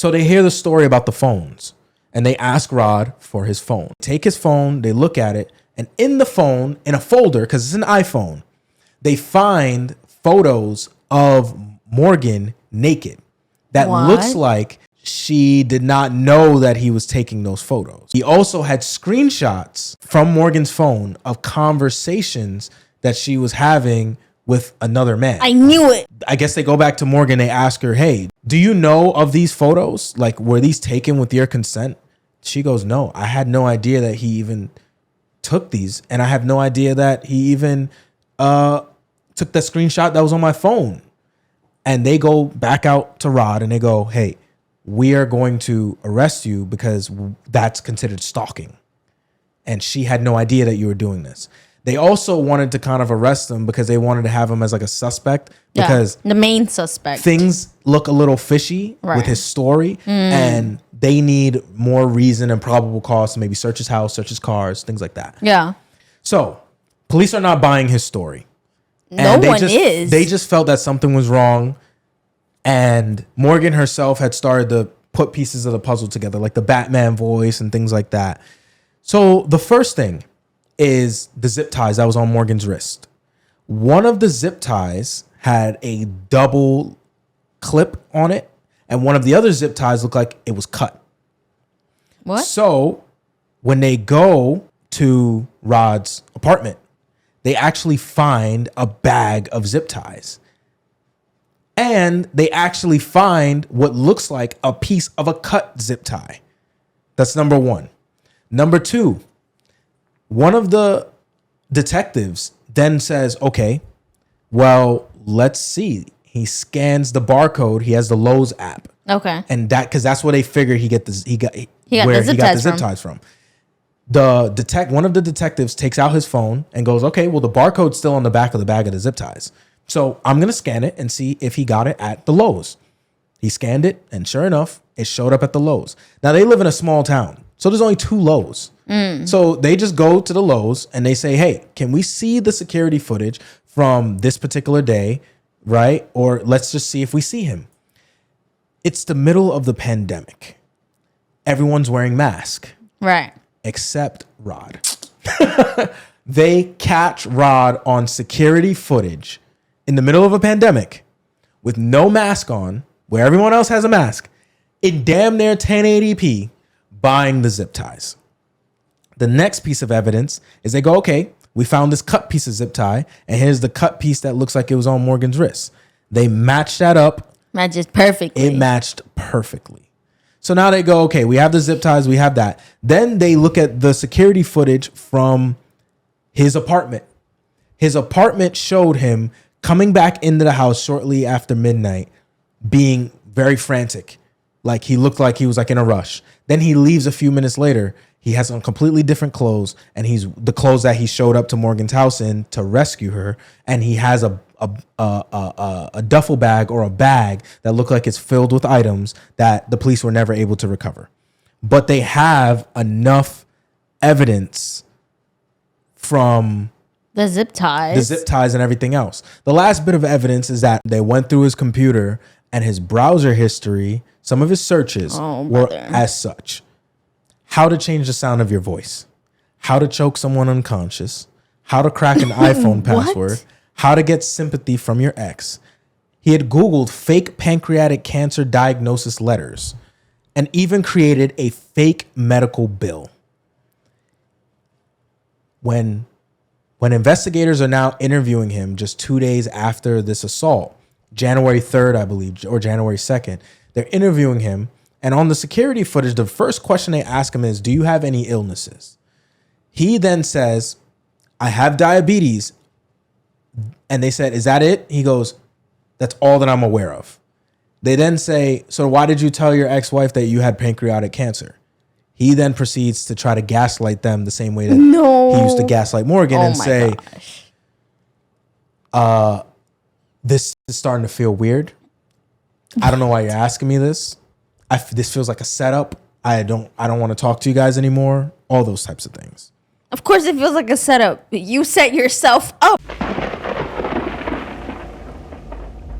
So they hear the story about the phones and they ask Rod for his phone. Take his phone, they look at it, and in the phone, in a folder, because it's an iPhone, they find photos of Morgan naked. That looks like she did not know that he was taking those photos. He also had screenshots from Morgan's phone of conversations that she was having with another man. I knew it. I guess they go back to Morgan. They ask her, hey, do you know of these photos? Like, were these taken with your consent? She goes, no, I had no idea that he even took these. And I have no idea that he even took that screenshot that was on my phone. And they go back out to Rod and they go, hey, we are going to arrest you because that's considered stalking. And she had no idea that you were doing this. They also wanted to kind of arrest him because they wanted to have him as like a suspect because the main suspect. Things look a little fishy with his story and they need more reason and probable cause to maybe search his house, search his cars, things like that. Yeah. So police are not buying his story. No one is. They just felt that something was wrong. And Morgan herself had started to put pieces of the puzzle together, like the Batman voice and things like that. So the first thing is the zip ties that was on Morgan's wrist. One of the zip ties had a double clip on it, and one of the other zip ties looked like it was cut. What? So when they go to Rod's apartment, they actually find a bag of zip ties. And they actually find what looks like a piece of a cut zip tie. That's number one. Number two, one of the detectives then says, okay, well, let's see. He scans the barcode. He has the Lowe's app. Okay. And that, because that's where they figure he got the zip ties from. One of the detectives takes out his phone and goes, okay, well, the barcode's still on the back of the bag of the zip ties. So I'm going to scan it and see if he got it at the Lowe's. He scanned it, and sure enough, it showed up at the Lowe's. Now, they live in a small town, so there's only 2 Lowe's. So they just go to the Lowe's and they say, hey, can we see the security footage from this particular day, right? Or let's just see if we see him. It's the middle of the pandemic. Everyone's wearing masks. Right. Except Rod. They catch Rod on security footage in the middle of a pandemic with no mask on, where everyone else has a mask, in damn near 1080p, buying the zip ties. The next piece of evidence is they go, okay, we found this cut piece of zip tie, and here's the cut piece that looks like it was on Morgan's wrist. They matched that up. Matches perfectly. It matched perfectly. So now they go, okay, we have the zip ties, we have that. Then they look at the security footage from his apartment. His apartment showed him coming back into the house shortly after midnight, being very frantic. Like he looked like he was like in a rush. Then he leaves a few minutes later. He has on completely different clothes, and he's the clothes that he showed up to Morgan's house in to rescue her. And he has a duffel bag or a bag that looked like it's filled with items that the police were never able to recover. But they have enough evidence from the zip ties and everything else. The last bit of evidence is that they went through his computer and his browser history. Some of his searches were as such: how to change the sound of your voice, how to choke someone unconscious, how to crack an iPhone password, how to get sympathy from your ex. He had Googled fake pancreatic cancer diagnosis letters and even created a fake medical bill. When investigators are now interviewing him just 2 days after this assault, January 3rd, I believe, or January 2nd, they're interviewing him. And on the security footage, the first question they ask him is, do you have any illnesses? He then says, I have diabetes. And they said, is that it? He goes, that's all that I'm aware of. They then say, so why did you tell your ex-wife that you had pancreatic cancer? He then proceeds to try to gaslight them the same way that he used to gaslight Morgan and say, this is starting to feel weird. I don't know why you're asking me this. This feels like a setup. I don't want to talk to you guys anymore. All those types of things. Of course it feels like a setup. You set yourself up.